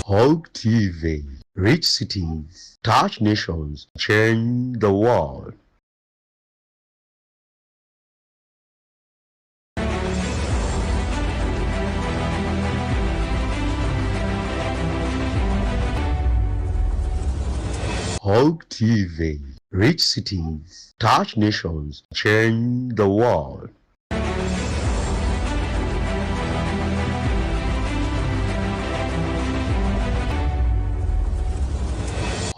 Hulk TV. Rich cities, touch nations, change the world. Hulk TV. Rich cities, touch nations, change the world.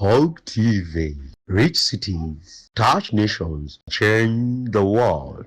Hulk TV. Rich cities, touch nations, change the world.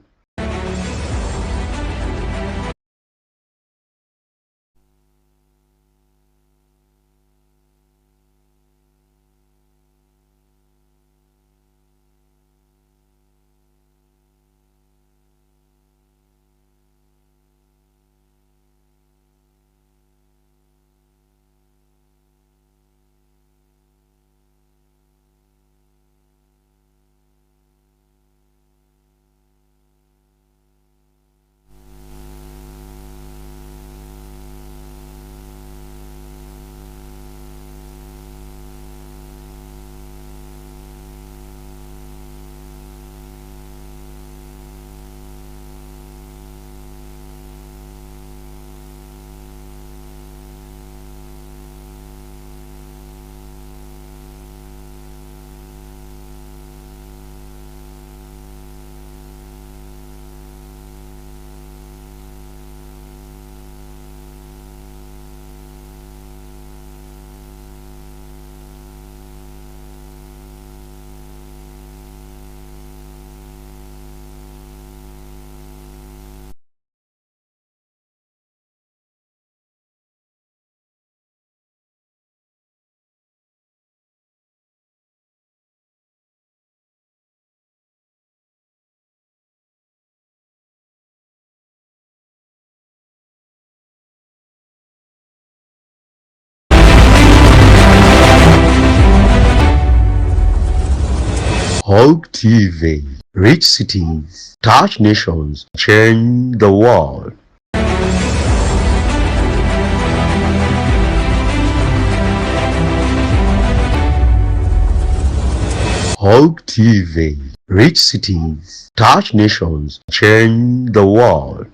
Hulk TV. Rich cities, touch nations, change the world. Hulk TV. Rich cities, touch nations, change the world.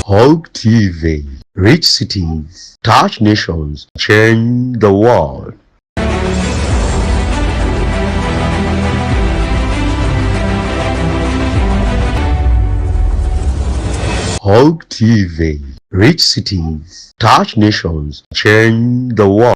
Hulk TV. Rich cities, touch nations, change the world. Hulk TV. Rich cities, touch nations, change the world.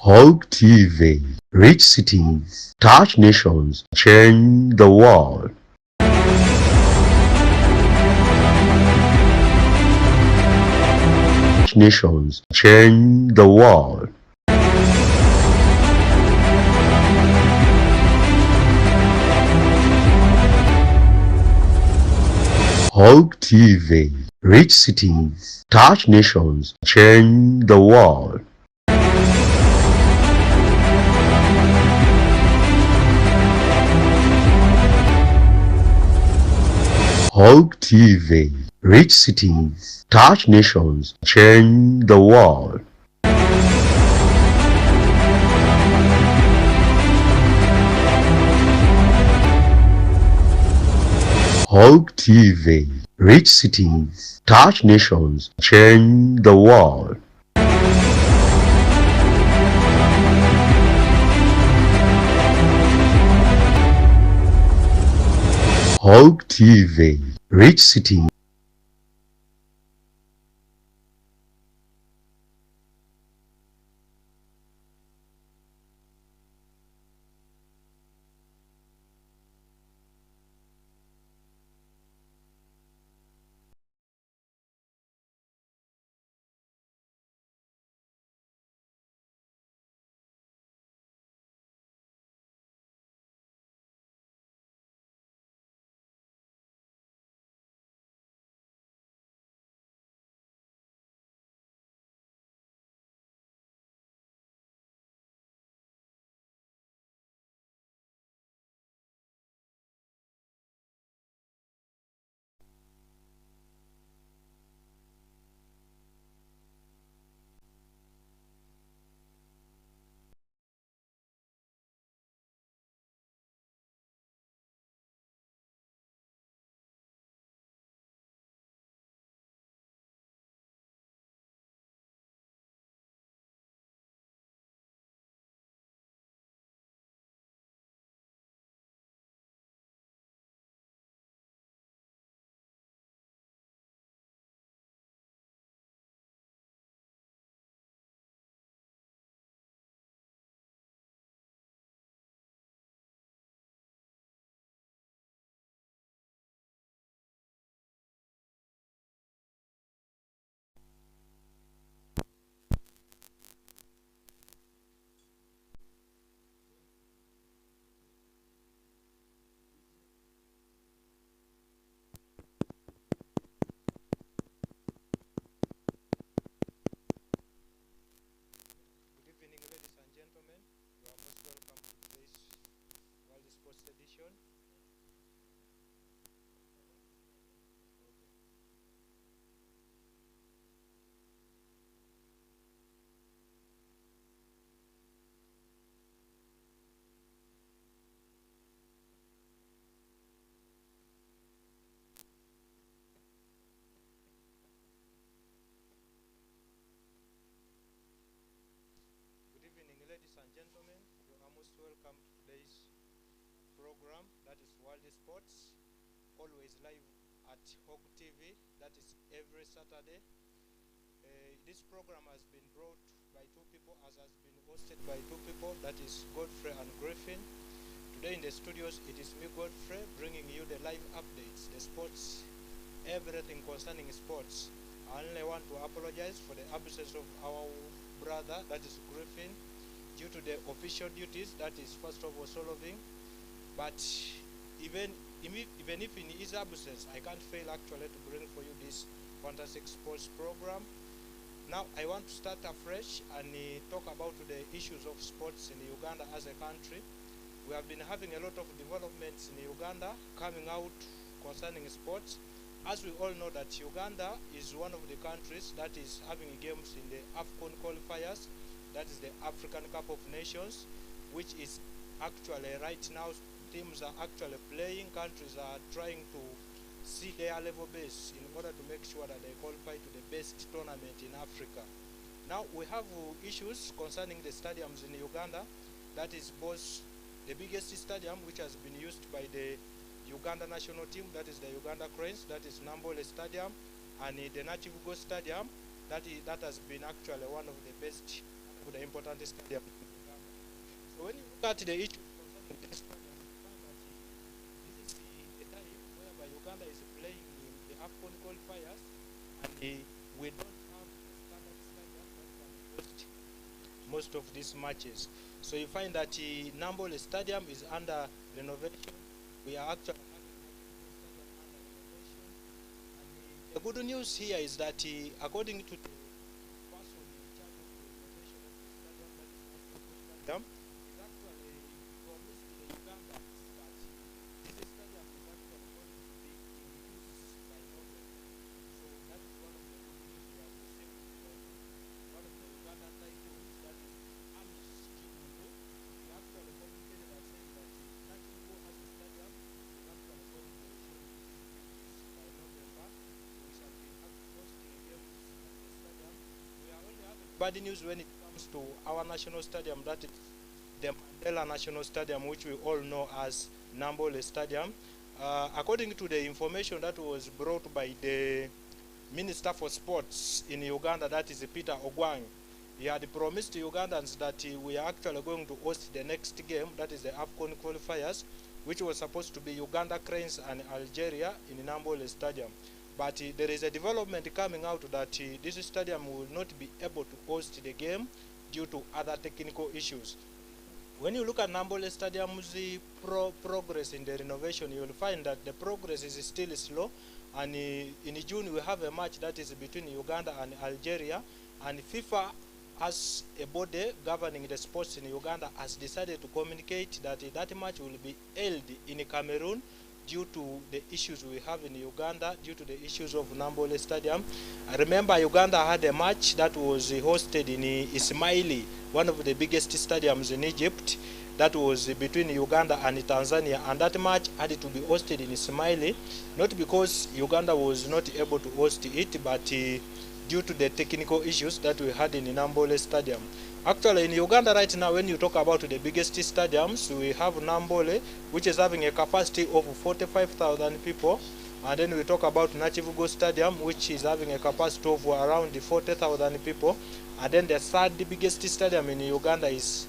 Hulk TV. Rich cities, touch nations, change the world. Touch nations, change the world. Hulk TV. Rich cities, touch nations, change the world. Hulk TV. Rich cities, touch nations, change the world. Hulk TV. Rich cities, touch nations, change the world. Hulk TV. Rich cities. welcome to today's program, that is World Sports, always live at Hog TV, that is every Saturday. This program has been brought by two people, has been hosted by two people, that is Godfrey and Griffin. Today in the studios, it is me, Godfrey, bringing you the live updates, the sports, everything concerning sports. I only want to apologize for the absence of our brother, that is Griffin, due to the official duties, that is first of all solving. But even if in his absence, I can't fail actually to bring for you this fantastic sports program. Now I want to start afresh and talk about the issues of sports in Uganda as a country. We have been having a lot of developments in Uganda coming out concerning sports. As we all know that Uganda is one of the countries that is having games in the AFCON qualifiers, that is the African Cup of Nations, which is actually right now teams are actually playing, countries are trying to see their level base in order to make sure that they qualify to the best tournament in Africa. Now we have issues concerning the stadiums in Uganda, that is both the biggest stadium which has been used by the Uganda national team, that is the Uganda Cranes, that is Nambole Stadium, and the Nakivubo Stadium, that has been actually one of the best, of the important stadiums. So when you look at the issue concerning this stadium, you find that this is the time whereby Uganda is playing in the AFCON qualifiers, and we don't have standard stadium that can host most of these matches. So you find that Nambole Stadium is under renovation. We are actually having stadium under renovation. And the good news here is that according to the person in charge of the renovation of the stadium, that is stadium, is actually promised to the Ugandans that this stadium is actually going to be in use by November. So that is one of the good news we have received from one of the Ugandan titles, that is Amish Chibundo. He actually communicated and said that Nakivubo has a stadium is actually going to show by November. We shall be hosting games at the stadium. We are only having bad news when it comes to our national stadium, that is the Mandela National Stadium, which we all know as Nambole Stadium. According to the information that was brought by the Minister for Sports in Uganda, that is Peter Ogwang, he had promised Ugandans that we are actually going to host the next game, that is the AFCON qualifiers, which was supposed to be Uganda Cranes and Algeria in Nambole Stadium. But there is a development coming out that this stadium will not be able to host the game due to other technical issues. When you look at Nambole Stadium's progress in the renovation, you will find that the progress is still slow. And in June we have a match that is between Uganda and Algeria, and FIFA, as a body governing the sports in Uganda, has decided to communicate that that match will be held in Cameroon due to the issues we have in Uganda, due to the issues of Nambole Stadium. I remember Uganda had a match that was hosted in Ismaili, one of the biggest stadiums in Egypt, that was between Uganda and Tanzania, and that match had to be hosted in Ismaili, not because Uganda was not able to host it, but due to the technical issues that we had in Nambole Stadium. Actually, in Uganda right now, when you talk about the biggest stadiums, we have Nambole, which is having a capacity of 45,000 people. And then we talk about Nakivubo Stadium, which is having a capacity of around 40,000 people. And then the third biggest stadium in Uganda is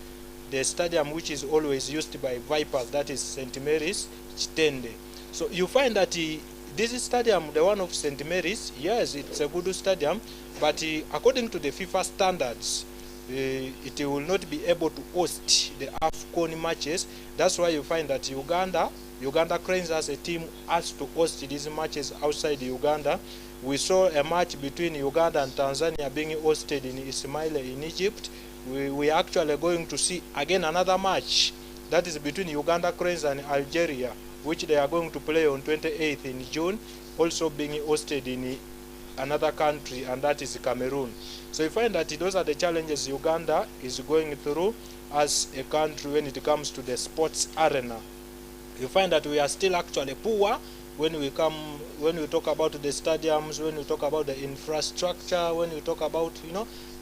the stadium which is always used by Vipers, that is St. Mary's Chitende. So you find that this stadium, the one of St. Mary's, yes, it's a good stadium, but according to the FIFA standards, it will not be able to host the AFCON matches. That's why you find that Uganda Cranes as a team has to host these matches outside Uganda. We saw a match between Uganda and Tanzania being hosted in Ismaila in Egypt. We are actually going to see again another match that is between Uganda Cranes and Algeria, which they are going to play on 28th in June, also being hosted in another country, and that is Cameroon. So you find that those are the challenges Uganda is going through as a country when it comes to the sports arena. You find that we are still actually poor when we talk about the stadiums, when we talk about the infrastructure, when we talk about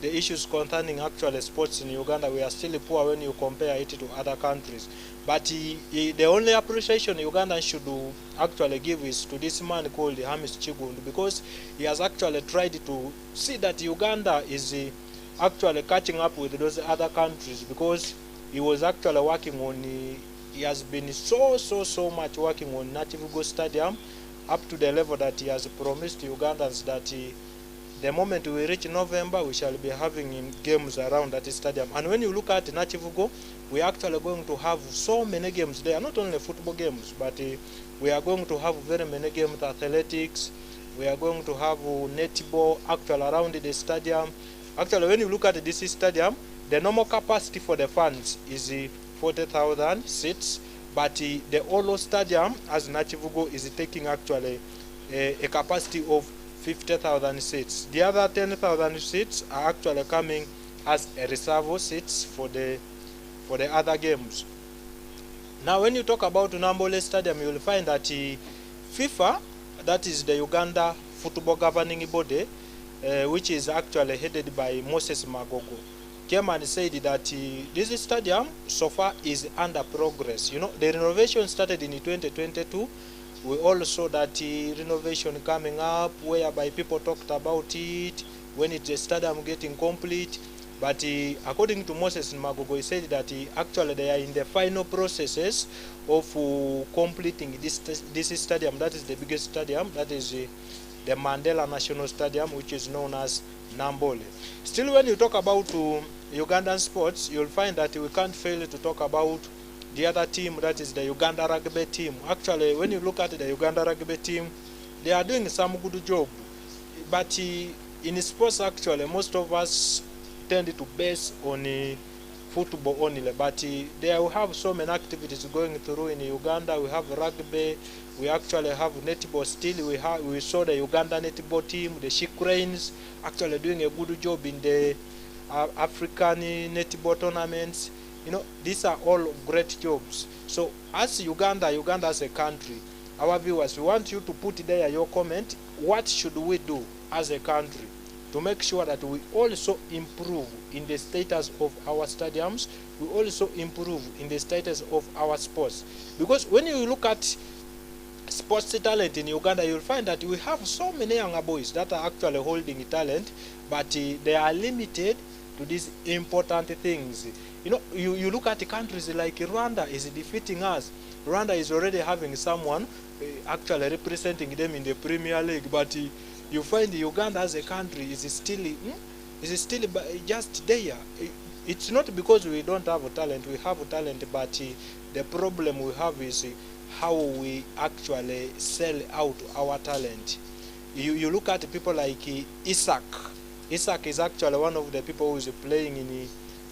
the issues concerning actual sports in Uganda, we are still poor when you compare it to other countries. But the only appreciation Uganda should actually give is to this man called Hamis Chigundu, because he has actually tried to see that Uganda is actually catching up with those other countries, because he was actually working on he has been so much working on Nativugo Stadium, up to the level that he has promised Ugandans that the moment we reach November, we shall be having games around that stadium. And when you look at Nativugo, we are actually going to have so many games there, not only football games, but we are going to have very many games, athletics, we are going to have netball actually around the stadium. Actually, when you look at this stadium, the normal capacity for the fans is 40,000 seats, but the Olo Stadium, as Nativugo, is taking actually a capacity of 50,000 seats. The other 10,000 seats are actually coming as a reserve seats for the other games. Now, when you talk about Nambole Stadium, you will find that FIFA, that is the Uganda football governing body, which is actually headed by Moses Magogo, came and said that this stadium so far is under progress. The renovation started in 2022. We all saw that renovation coming up, whereby people talked about it when it's a stadium getting complete. But according to Moses Magogo, he said that actually they are in the final processes of completing this stadium. That is the biggest stadium. That is the Mandela National Stadium, which is known as Nambole. Still, when you talk about Ugandan sports, you'll find that we can't fail to talk about the other team, that is the Uganda rugby team. Actually, when you look at the Uganda rugby team, they are doing some good job. But in sports, actually, most of us tend to base on football only. But they have so many activities going through in Uganda. We have rugby, we actually have netball still. We saw the Uganda netball team, the She Cranes, actually doing a good job in the African netball tournaments. These are all great jobs. So as Uganda as a country, our viewers, we want you to put there your comment. What should we do as a country to make sure that we also improve in the status of our stadiums, we also improve in the status of our sports? Because when you look at sports talent in Uganda, you'll find that we have so many younger boys that are actually holding talent, but they are limited to these important things. You look at countries like Rwanda is defeating us. Rwanda is already having someone actually representing them in the Premier League, but you find Uganda as a country is still just there. It's not because we don't have talent. We have talent, but the problem we have is how we actually sell out our talent. You look at people like Isaac. Isaac is actually one of the people who is playing in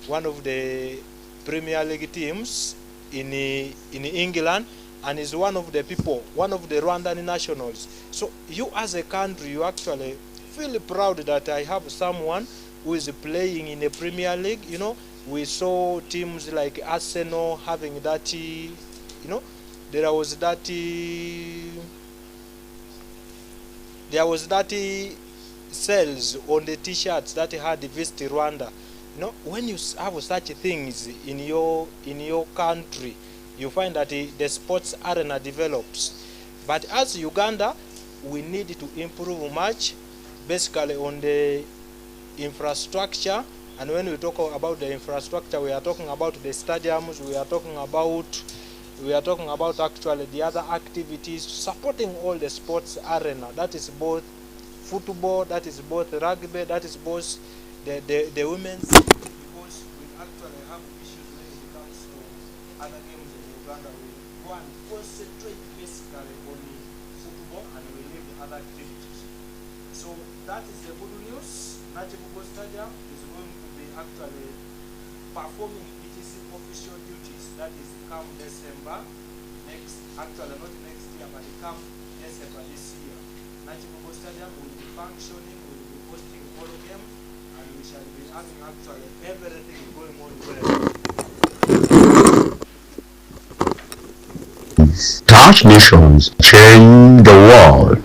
one of the Premier League teams in England, and is one of the Rwandan nationals. So you as a country, you actually feel proud that I have someone who is playing in the Premier League. We saw teams like Arsenal having that, there was that sales on the t-shirts that had Visit Rwanda. When you have such things in your country, you find that the sports arena develops. But as Uganda, we need to improve much, basically on the infrastructure. And when we talk about the infrastructure, we are talking about the stadiums, we are talking about actually the other activities supporting all the sports arena. That is both football, that is both rugby, that is both the women's, because we actually have issues when it comes to other games in Uganda. We go and concentrate basically on football and we leave the other activities. So that is the good news. Nativugo Stadium is going to be actually performing its official duties. That is come December not next year, but come December this year. Nativugo Stadium will be functioning, will be hosting all games, and we shall be having actually everything going on well. cities, touch nations, change the world.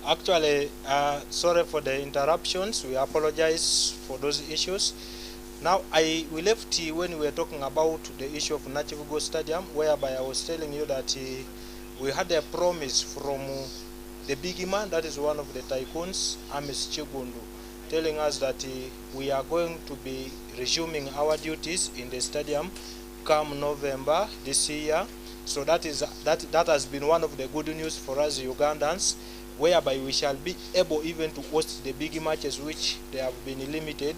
Actually, sorry for the interruptions. We apologize for those issues. Now, we left when we were talking about the issue of Nachivugo Stadium, whereby I was telling you that we had a promise from the big man, that is one of the tycoons, Amis Chigundu, telling us that we are going to be resuming our duties in the stadium come November this year. So that has been one of the good news for us Ugandans, whereby we shall be able even to host the big matches which they have been limited.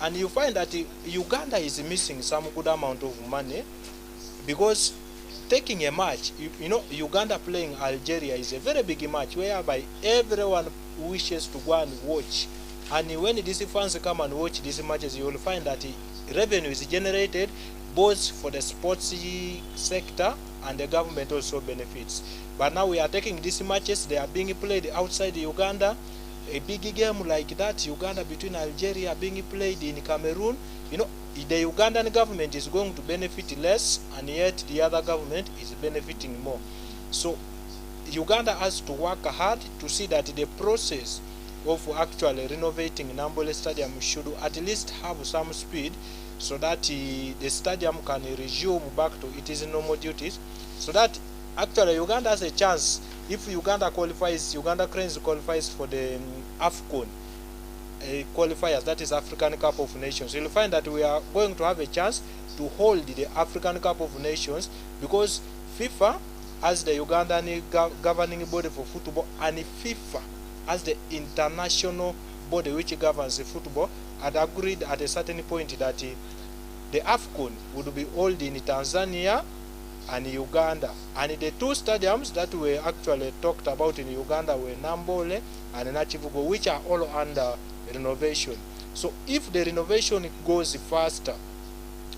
And you find that Uganda is missing some good amount of money, because taking a match, you know, Uganda playing Algeria is a very big match whereby everyone wishes to go and watch. And when these fans come and watch these matches, you will find that revenue is generated both for the sports sector, and the government also benefits. But now we are taking these matches, they are being played outside Uganda. A big game like that, Uganda between Algeria, being played in Cameroon, you know, the Ugandan government is going to benefit less, and yet the other government is benefiting more. So Uganda has to work hard to see that the process of actually renovating Nambole Stadium should at least have some speed, so that the stadium can resume back to its normal duties, so that actually Uganda has a chance. If Uganda qualifies, Uganda Cranes qualifies for the AFCON qualifiers, that is African Cup of Nations, you'll find that we are going to have a chance to hold the African Cup of Nations, because FIFA as the Ugandan governing body for football, and FIFA as the international body which governs the football, had agreed at a certain point that the AFCON would be held in Tanzania and Uganda, and the two stadiums that were actually talked about in Uganda were Nambole and Nachivugo, which are all under renovation. So if the renovation goes faster,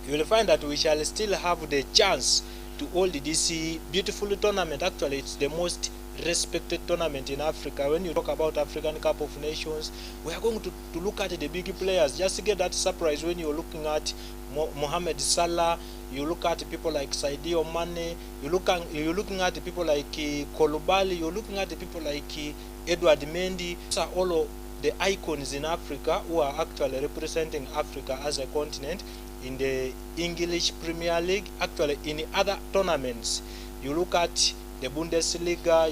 you will find that we shall still have the chance to hold this beautiful tournament. Actually, it's the most respected tournament in Africa. When you talk about African Cup of Nations, we are going to look at the big players. Just to get that surprise when you're looking at Mohamed Salah, you look at people like Sadio Mane, you're looking at people like Kolobali, you're looking at people like Edward Mendy. These are all of the icons in Africa who are actually representing Africa as a continent in the English Premier League, actually in other tournaments. You look at the Bundesliga,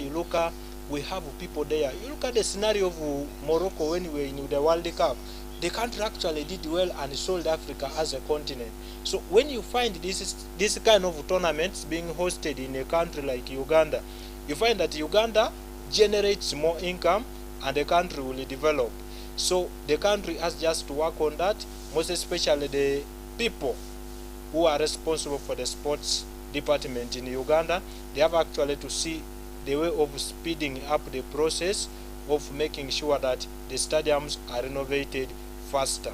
we have people there. You look at the scenario of Morocco when we were in the World Cup. The country actually did well and sold Africa as a continent. So when you find this kind of tournaments being hosted in a country like Uganda, you find that Uganda generates more income and the country will develop. So the country has just to work on that, most especially the people who are responsible for the sports department in Uganda. They have actually to see the way of speeding up the process of making sure that the stadiums are renovated faster.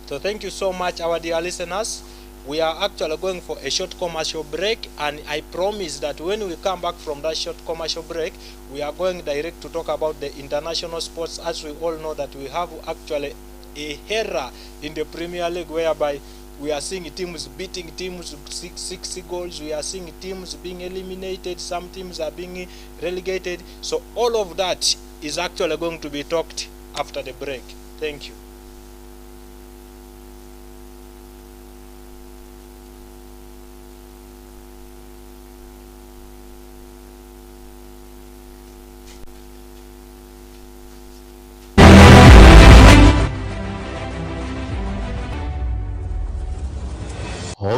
So thank you so much, our dear listeners. We are actually going for a short commercial break, and I promise that when we come back from that short commercial break, we are going direct to talk about the international sports. As we all know that we have actually a era in the Premier League whereby we are seeing teams beating teams 6 goals. We are seeing teams being eliminated. Some teams are being relegated. So all of that is actually going to be talked after the break. Thank you.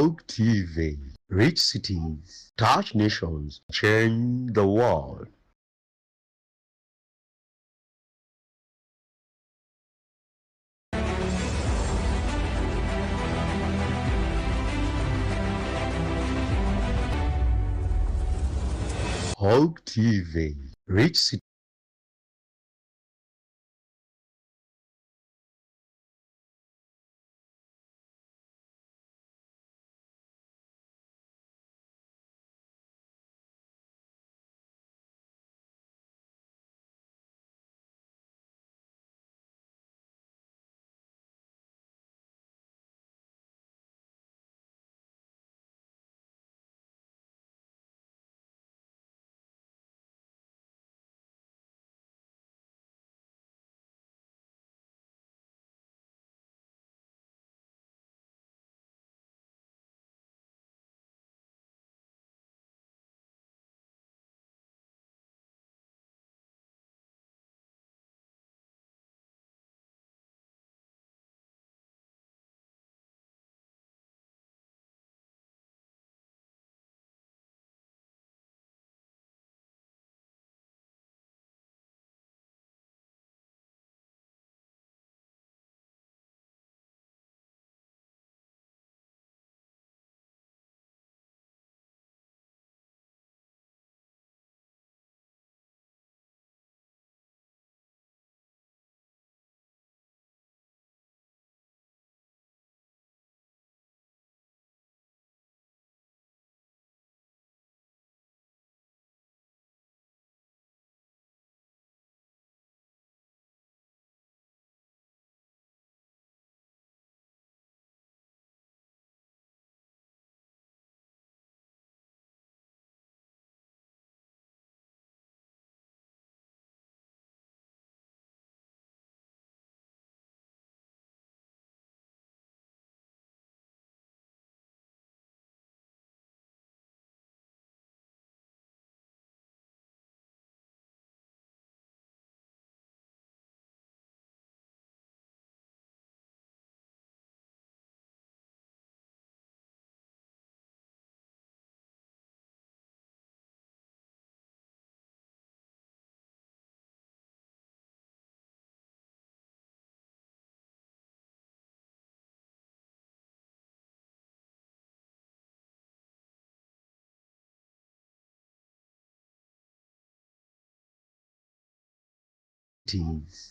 Hope TV. Rich cities, touch nations, change the world. Hope TV. Rich cities.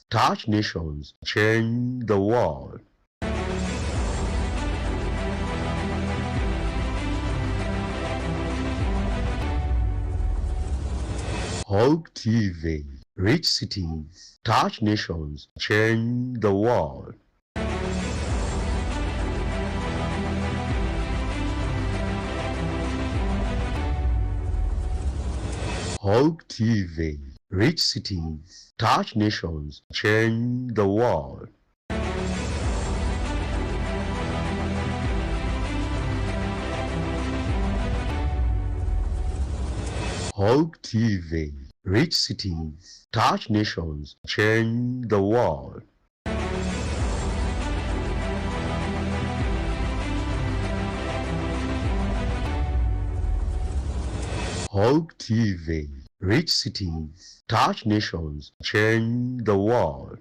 Touch nations, change the world. Hope TV. Rich cities, touch nations, change the world. Hope TV. Rich cities, touch nations, change the world. Hope TV. Rich cities, touch nations, change the world. Hope TV. Rich cities, touch nations, change the world.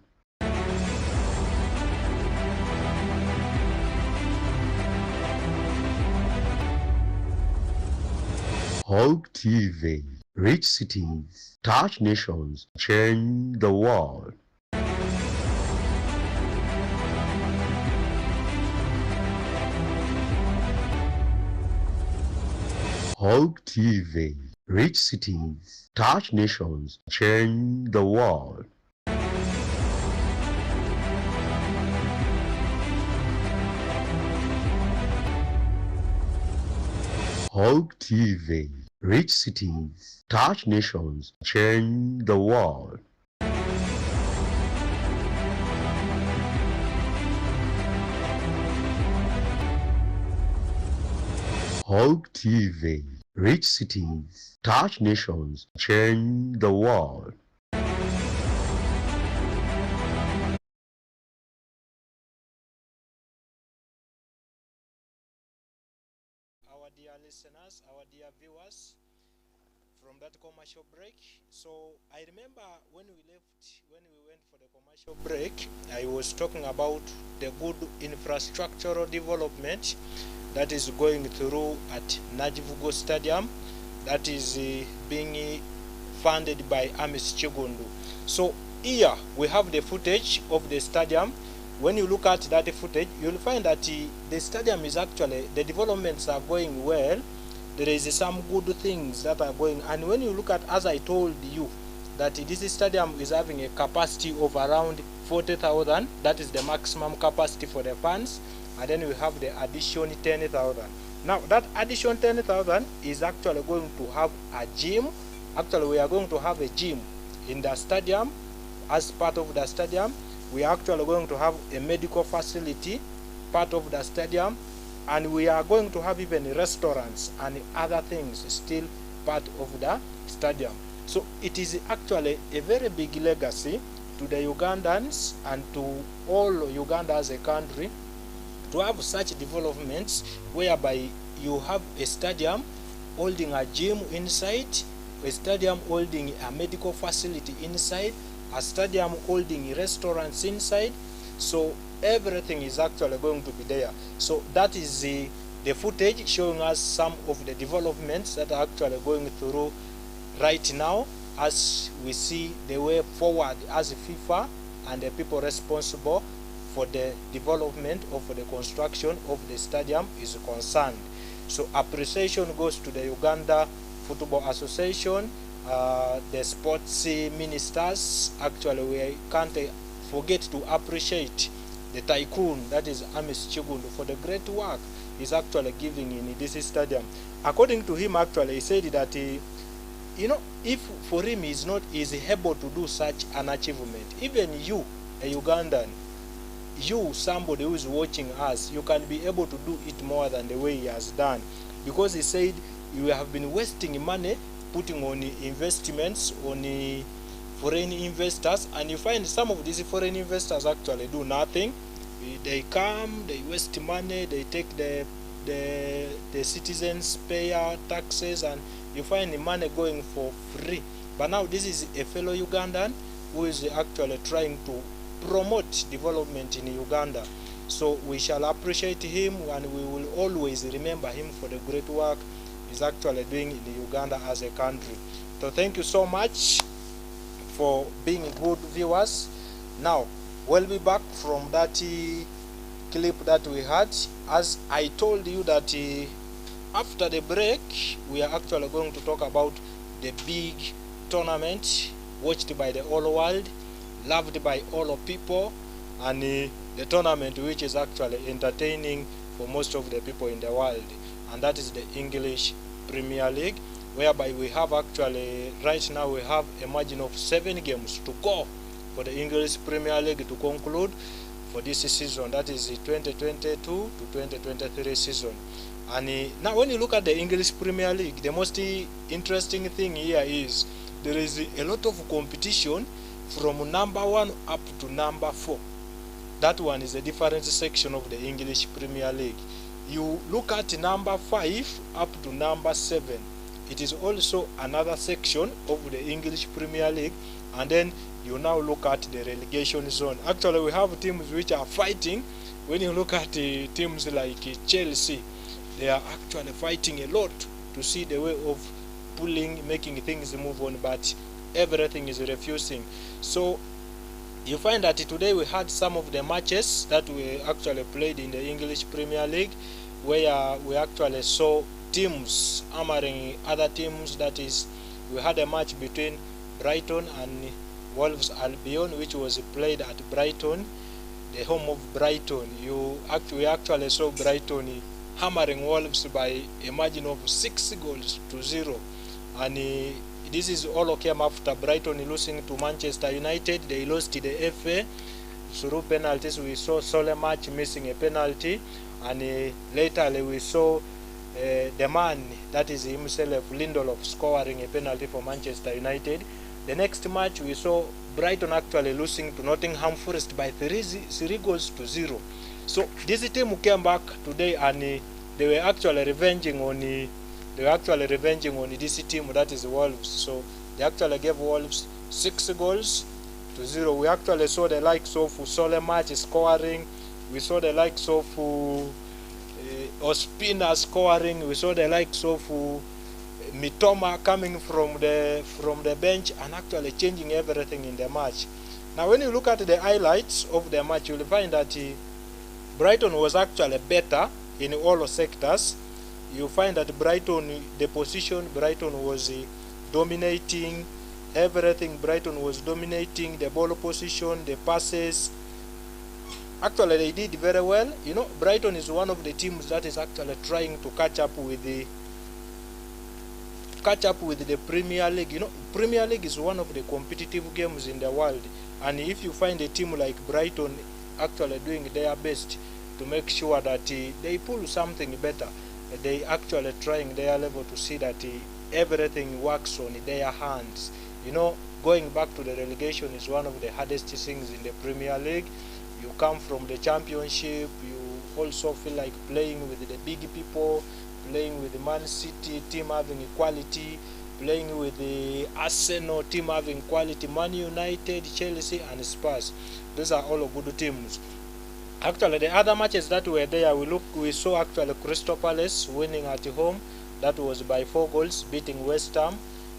Hope TV. Rich cities, touch nations, change the world. Hope TV. Rich cities, touch nations, change the world. Hope TV. Rich cities, touch nations, change the world. Hope TV. Rich cities, touch nations, change the world. listeners, our dear viewers, from that commercial break. So I remember when we went for the commercial break, I was talking about the good infrastructural development that is going through at Najivugo Stadium, that is being funded by Amis Chigundu. So here we have the footage of the stadium. When you look at that footage, you'll find that the stadium is actually, the developments are going well. There is some good things that are going, and when you look at, as I told you, that this stadium is having a capacity of around 40,000. That is the maximum capacity for the fans, and then we have the addition 10,000. Now that addition 10,000 is actually going to have a gym. Actually, we are going to have a gym in the stadium. As part of the stadium, we are actually going to have a medical facility part of the stadium, and we are going to have even restaurants and other things still part of the stadium. So it is actually a very big legacy to the Ugandans and to all Uganda as a country to have such developments whereby you have a stadium holding a gym inside, a stadium holding a medical facility inside, a stadium holding restaurants inside. So everything is actually going to be there. So that is the footage showing us some of the developments that are actually going through right now, as we see the way forward as FIFA and the people responsible for the development or for the construction of the stadium is concerned. So appreciation goes to the Uganda Football Association, the sports ministers. Actually, we can't forget to appreciate the tycoon, that is Amis Chigundu, for the great work he's actually giving in this stadium. According to him, actually, he said that if for him is able to do such an achievement, even you, a Ugandan, you, somebody who is watching us, you can be able to do it more than the way he has done, because he said you have been wasting money putting on investments on foreign investors, and you find some of these foreign investors actually do nothing. They come, they waste money, they take the citizens pay taxes, and you find the money going for free. But now this is a fellow Ugandan who is actually trying to promote development in Uganda. So we shall appreciate him, and we will always remember him for the great work he's actually doing in Uganda as a country. So thank you so much for being good viewers. Now we'll be back from that clip that we had. As I told you that after the break we are actually going to talk about the big tournament watched by the whole world, loved by all of people, and the tournament which is actually entertaining for most of the people in the world, and that is the English Premier League, whereby we have actually right now we have a margin of 7 games to go for the English Premier League to conclude for this season, that is the 2022 to 2023 season. And now when you look at the English Premier League, the most interesting thing here is there is a lot of competition from number 1 up to number 4. That one is a different section of the English Premier League. You look at number 5 up to number 7. It is also another section of the English Premier League. And then you now look at the relegation zone. Actually, we have teams which are fighting. When you look at teams like Chelsea, they are actually fighting a lot to see the way of making things move on, but everything is refusing. So you find that today we had some of the matches that we actually played in the English Premier League, where we actually saw teams hammering other teams. That is, we had a match between Brighton and Wolves Albion, which was played at Brighton, the home of Brighton. We actually saw Brighton hammering Wolves by a margin of 6-0. And this is all came after Brighton losing to Manchester United. They lost the FA through penalties. We saw Solematch missing a penalty, and later we saw the man, that is himself, Lindelof, scoring a penalty for Manchester United. The next match we saw Brighton actually losing to Nottingham Forest by 3-0. So this team came back today, and they were actually revenging on they were actually revenging on this team, that is Wolves. So they actually gave Wolves 6 goals to 0. We actually saw the likes of Solemach scoring. We saw the likes of Ospina scoring. We saw the likes of Mitoma coming from the bench and actually changing everything in the match. Now when you look at the highlights of the match, you will find that Brighton was actually better in all sectors. You find that Brighton, the position, Brighton was dominating everything. Brighton was dominating the ball position, the passes. Actually, they did very well. You know, Brighton is one of the teams that is actually trying to catch up with the Premier League. You know, Premier League is one of the competitive games in the world, and if you find a team like Brighton actually doing their best to make sure that they pull something better, they actually trying their level to see that everything works on their hands. You know, going back to the relegation is one of the hardest things in the Premier League. You come from the Championship, you also feel like playing with the big people, playing with the Man City team having quality, playing with the Arsenal team having quality, Man United, Chelsea and Spurs. Those are all good teams. Actually, the other matches that were there, we saw actually Crystal Palace winning at home. That was by 4 goals, beating West Ham.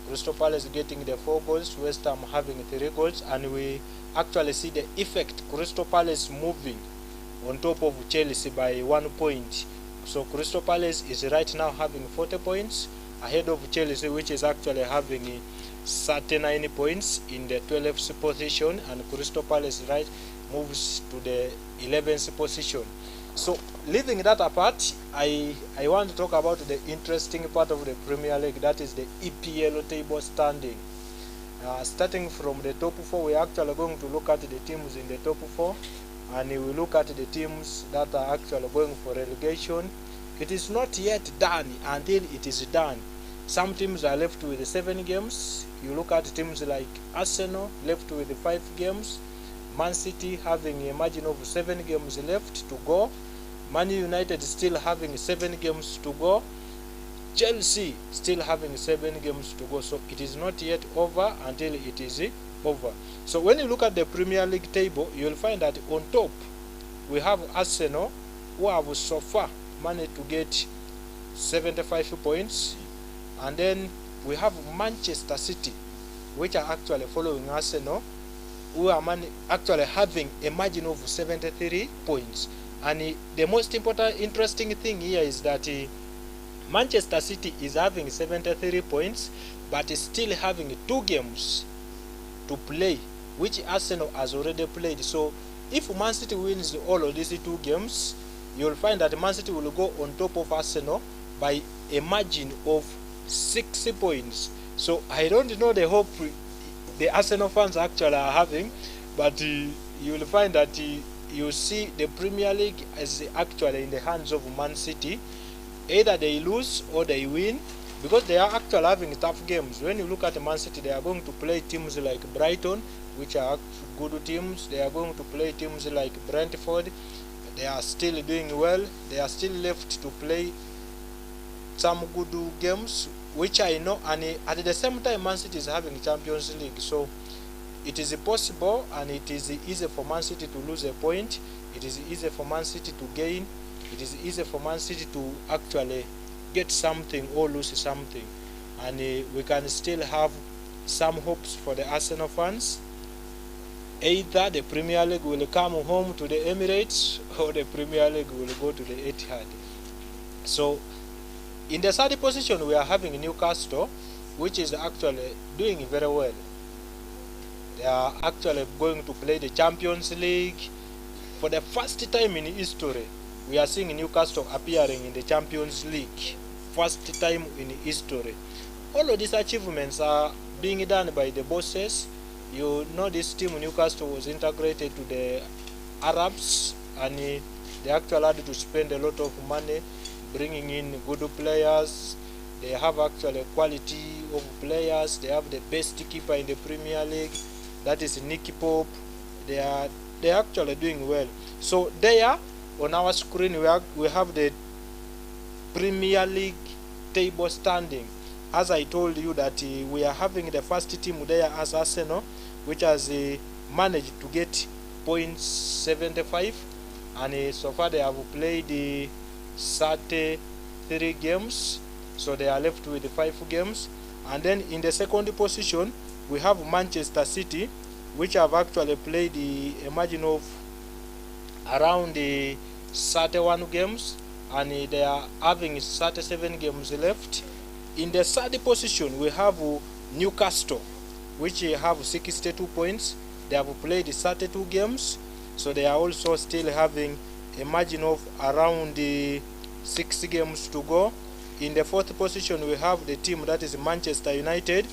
Crystal Palace getting the 4 goals, West Ham having 3 goals, and we actually see the effect, Crystal Palace moving on top of Chelsea by 1 point. So Crystal Palace is right now having 40 points ahead of Chelsea, which is actually having 39 points in the 12th position, and Crystal Palace moves to the 11th position. So leaving that apart, I want to talk about the interesting part of the Premier League, that is the EPL table standing. Starting from the top 4, we are actually going to look at the teams in the top 4, and we will look at the teams that are actually going for relegation. It is not yet done until it is done. Some teams are left with 7 games. You look at teams like Arsenal left with 5 games. Man City having a margin of 7 games left to go. Man United still having 7 games to go. Chelsea still having 7 games to go. So it is not yet over until it is over. So when you look at the Premier League table, you will find that on top we have Arsenal, who have so far managed to get 75 points, and then we have Manchester City, which are actually following Arsenal, who are actually having a margin of 73 points. And the most important interesting thing here is that Manchester City is having 73 points, but is still having 2 games to play, which Arsenal has already played. So if Man City wins all of these 2 games, you will find that Man City will go on top of Arsenal by a margin of 60 points. So I don't know the hope the Arsenal fans actually are having, but you will find that you see the Premier League is actually in the hands of Man City. Either they lose or they win, because they are actually having tough games. When you look at Man City, they are going to play teams like Brighton, which are good teams. They are going to play teams like Brentford. They are still doing well. They are still left to play some good games, which I know, and at the same time Man City is having Champions League. So it is possible, and it is easy for Man City to lose a point. It is easy for Man City to gain. It is easy for Man City to actually get something or lose something, and we can still have some hopes for the Arsenal fans. Either the Premier League will come home to the Emirates, or the Premier League will go to the Etihad. So in the 3rd position we are having Newcastle, which is actually doing very well. They are actually going to play the Champions League. For the first time in history, we are seeing Newcastle appearing in the Champions League. First time in history. All of these achievements are being done by the bosses. You know, this team Newcastle was integrated to the Arabs, and they actually had to spend a lot of money bringing in good players. They have actually quality of players. They have the best keeper in the Premier League, that is Nicky Pope. They are actually doing well. So there on our screen we have the Premier League table standing. As I told you that we are having the first team there as Arsenal, which has managed to get points 75, and so far they have played 33 games, so they are left with 5 games. And then in the second position we have Manchester City, which have actually played a margin of around 31 games, and they are having 37 games left. In the third position we have Newcastle, which have 62 points. They have played 32 games, so they are also still having a margin of around 6 games to go. In the fourth position we have the team that is Manchester United.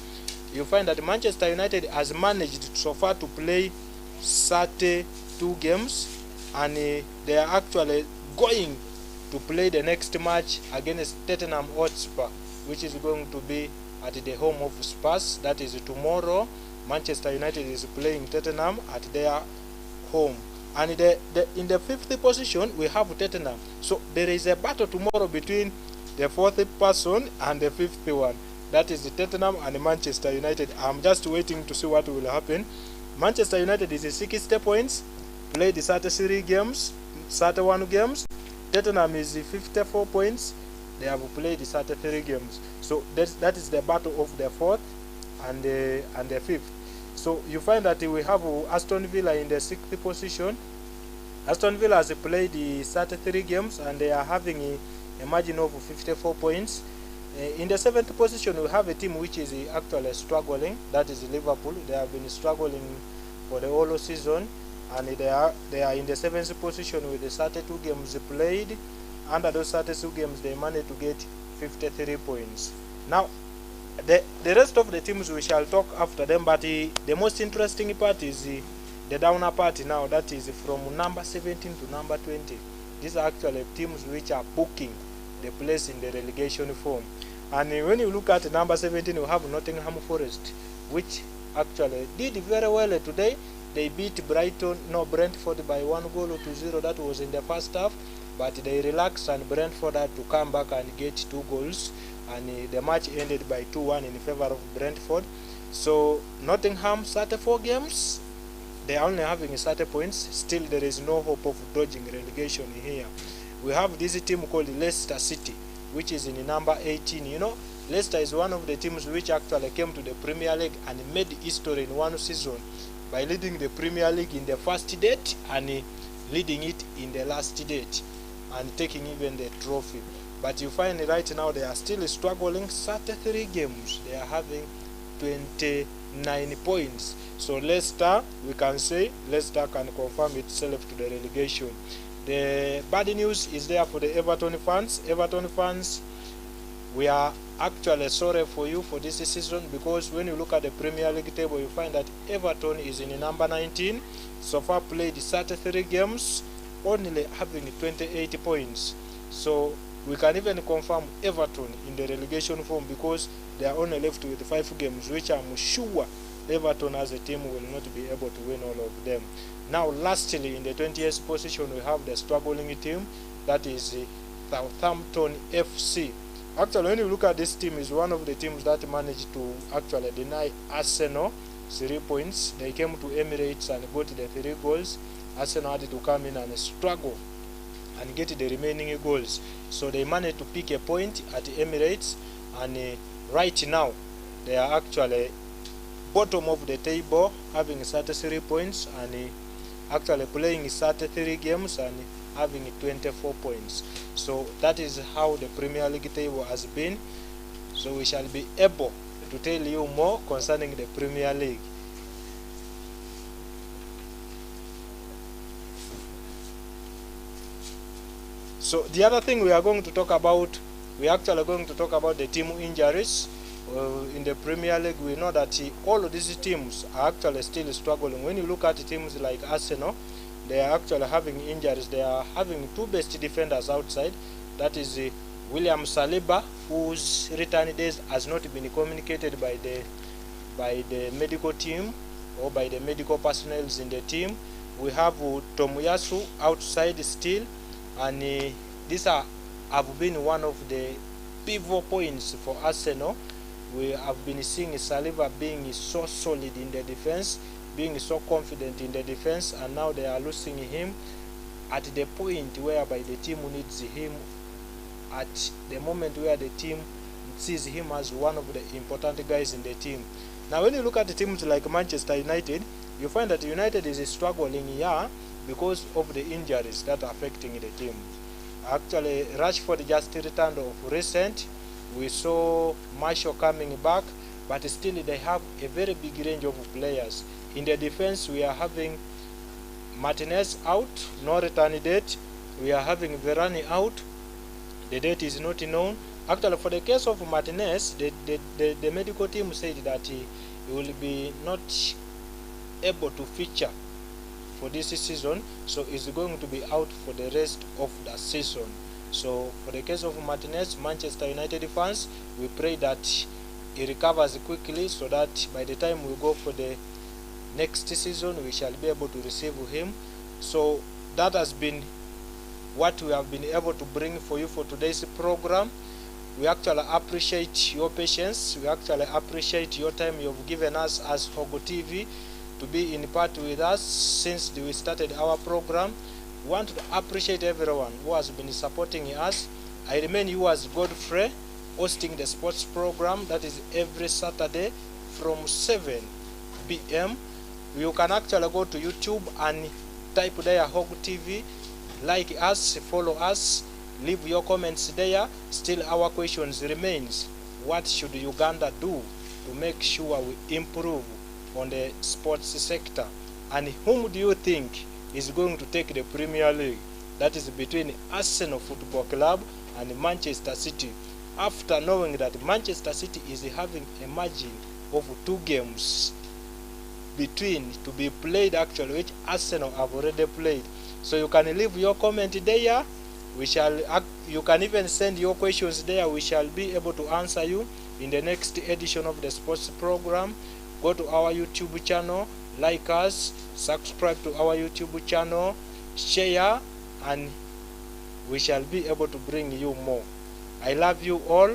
You find that Manchester United has managed so far to play 32 games, and they are actually going to play the next match against Tottenham Hotspur, which is going to be at the home of Spurs. That is tomorrow. Manchester United is playing Tottenham at their home. And in the fifth position we have Tottenham. So there is a battle tomorrow between the fourth person and the fifth one. That is the Tottenham and Manchester United. I'm just waiting to see what will happen. Manchester United is 60 points, played 33 games, 31 games. Tottenham is 54 points. They have played 33 games. So that is the battle of the fourth and the fifth. So you find that we have Aston Villa in the sixth position. Aston Villa has played 33 games, and they are having a margin of 54 points. In the seventh position we have a team which is actually struggling. That is Liverpool. They have been struggling for the whole season, and they are in the seventh position with the 32 games played. Under those 32 games they managed to get 53 points. Now the rest of the teams we shall talk after them, but the most interesting part is the downer part now. That is from number 17 to number 20. These are actually teams which are booking the place in the relegation form. And when you look at number 17, we have Nottingham Forest, which actually did very well today. They beat Brentford by 1-0. That was in the first half, but they relaxed, and Brentford had to come back and get 2 goals, and the match ended by 2-1 in favor of Brentford. So Nottingham 34 games, they are only having 30 points. Still there is no hope of dodging relegation here. We have this team called Leicester City, which is in number 18. You know, Leicester is one of the teams which actually came to the Premier League and made history in one season by leading the Premier League in the first date and leading it in the last date and taking even the trophy. But you find right now they are still struggling. 33 games, they are having 29 points. So Leicester, we can say Leicester can confirm itself to the relegation. The bad news is there for the Everton fans. Everton fans, we are actually sorry for you for this season, because when you look at the Premier League table, you find that Everton is in number 19. So far played 33 games, only having 28 points. So we can even confirm Everton in the relegation form, because they are only left with 5 games, which I'm sure Everton as a team will not be able to win all of them. Now lastly, in the 20th position we have the struggling team, that is Southampton FC. Actually, when you look at this team, is one of the teams that managed to actually deny Arsenal 3 points. They came to Emirates and got the 3 goals. Arsenal had to come in and struggle and get the remaining goals. So they managed to pick a point at Emirates, and right now they are actually bottom of the table, having 33 points, and actually playing 33 games and having 24 points. So that is how the Premier League table has been. So we shall be able to tell you more concerning the Premier League. So the other thing we are going to talk about, we are actually going to talk about the team injuries. In the Premier League, we know that all of these teams are actually still struggling. When you look at teams like Arsenal, they are actually having injuries. They are having 2 best defenders outside. That is William Saliba, whose return days has not been communicated by the medical team or by the medical personnel in the team. We have Tomiyasu outside still, and these have been one of the pivot points for Arsenal. We have been seeing Saliba being so solid in the defense, being so confident in the defense, and now they are losing him at the point whereby the team needs him, at the moment where the team sees him as one of the important guys in the team. Now when you look at teams like Manchester United, you find that United is struggling here because of the injuries that are affecting the team. Actually, Rashford just returned of recent. We saw Martial coming back, but still they have a very big range of players. In the defense, we are having Martinez out, no return date. We are having Varane out, the date is not known. Actually, for the case of Martinez, the medical team said that he will be not able to feature for this season, so he's going to be out for the rest of the season. So for the case of Martinez, Manchester United fans, we pray that he recovers quickly so that by the time we go for the next season, we shall be able to receive him. So that has been what we have been able to bring for you for today's program. We actually appreciate your patience. We actually appreciate your time you've given us as Hogo TV to be in part with us since we started our program. We want to appreciate everyone who has been supporting us. I remain you as Godfrey, hosting the sports program that is every Saturday from 7 p.m. You can actually go to YouTube and type there Hogo TV, like us, follow us, leave your comments there. Still our questions remains, what should Uganda do to make sure we improve on the sports sector, and whom do you think is going to take the Premier League? That is between Arsenal Football Club and Manchester City, after knowing that Manchester City is having a margin of 2 games between to be played, actually, which Arsenal have already played. So you can leave your comment there. You can even send your questions there. We shall be able to answer you in the next edition of the sports program. Go to our YouTube channel, like us, subscribe to our YouTube channel, share, and we shall be able to bring you more. I love you all.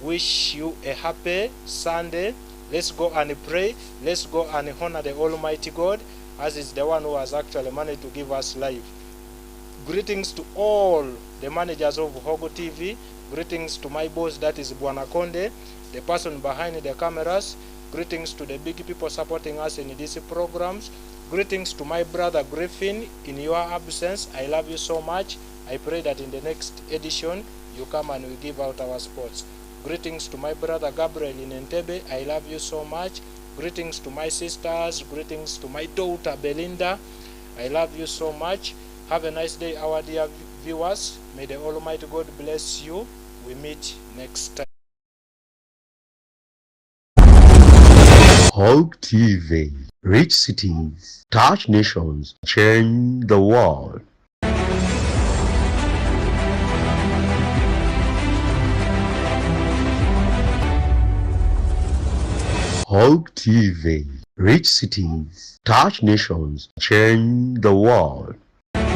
Wish you a happy Sunday. Let's go and pray. Let's go and honor the Almighty God, as is the one who has actually managed to give us life. Greetings to all the managers of Hogo TV. Greetings to my boss, that is Bwana Konde, the person behind the cameras. Greetings to the big people supporting us in these programs. Greetings to my brother Griffin in your absence. I love you so much. I pray that in the next edition you come and we give out our sports. Greetings to my brother Gabriel in Entebbe. I love you so much. Greetings to my sisters. Greetings to my daughter Belinda. I love you so much. Have a nice day, our dear viewers. May the Almighty God bless you. We meet next time. Hope TV. Reach cities, touch nations, change the world. Hope TV. Reach cities, touch nations, change the world.